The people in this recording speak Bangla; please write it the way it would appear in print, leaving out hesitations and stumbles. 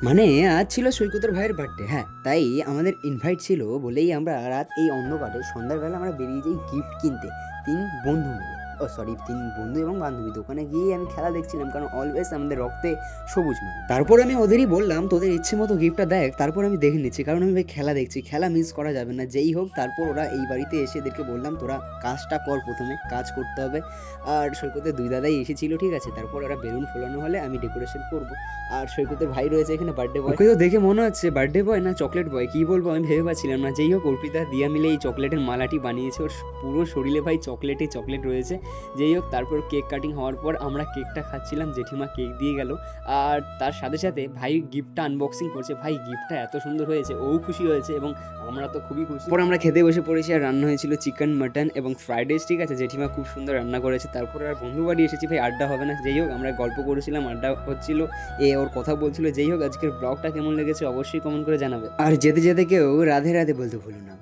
মানে আজ ছিল সৈকতের ভাইয়ের বার্থডে, হ্যাঁ, তাই আমাদের ইনভাইট ছিল বলেই আমরা রাত এই অন্ধকারে সন্ধ্যাবেলা আমরা বেরিয়ে যাই গিফট কিনতে। ৩ বন্ধু মিলে, ও সরি, ৩ বন্ধু এবং বান্ধবী। দোকানে গিয়ে আমি খেলা দেখছিলাম, কারণ অলওয়েজ আমাদের রক্তে সবুজ মানে। তারপর আমি ওদেরই বললাম, তোদের ইচ্ছে মতো গিফটটা দেখ, তারপর আমি দেখে নিচ্ছি, কারণ আমি ভাই খেলা দেখছি, খেলা মিস করা যাবে না যেই হোক। তারপর ওরা এই বাড়িতে এসে এদেরকে বললাম, তোরা কাজটা কর, প্রথমে কাজ করতে হবে। আর সৈকতের 2 দাদাই এসেছিল, ঠিক আছে। তারপর ওরা বেলুন ফোলানো হলে আমি ডেকোরেশন করব। আর সৈকতের ভাই রয়েছে এখানে, বার্থডে বয়। ওকে তো দেখে মনে হচ্ছে বার্থডে বয় না চকলেট বয়, কি বলবো আমি ভেবে পাচ্ছিলাম না। যেই হোক, অর্পিতা দিয়া মিলে এই চকলেটের মালাটি বানিয়েছে। ওর পুরো শরীরে ভাই চকলেট রয়েছে। যেই হোক, তারপর কেক কাটিং হওয়ার পর আমরা কেকটা খাচ্ছিলাম, জেঠিমা কেক দিয়ে গেল। আর তার সাথে সাথে ভাই গিফটটা আনবক্সিং করছে। ভাই গিফটটা এত সুন্দর হয়েছে, ও খুশি হয়েছে এবং আমরা তো খুবই খুশি। পর আমরা খেতে বসে পড়েছি, আর রান্না হয়েছিল চিকেন, মাটন এবং ফ্রাইড রাইস, ঠিক আছে। জেঠিমা খুব সুন্দর রান্না করেছে। তারপর আর বন্ধু বাড়ি এসেছি, ভাই আড্ডা হবে না। যেই হোক, আমরা গল্প করেছিলাম, আড্ডা হচ্ছিল, ওর কথা বলছিল। যেই হোক, আজকের ব্লগটা কেমন লেগেছে অবশ্যই কমেন্ট করে জানাবে। আর যেতে যেতে কেউ রাধে রাধে বলতে ভুলো না।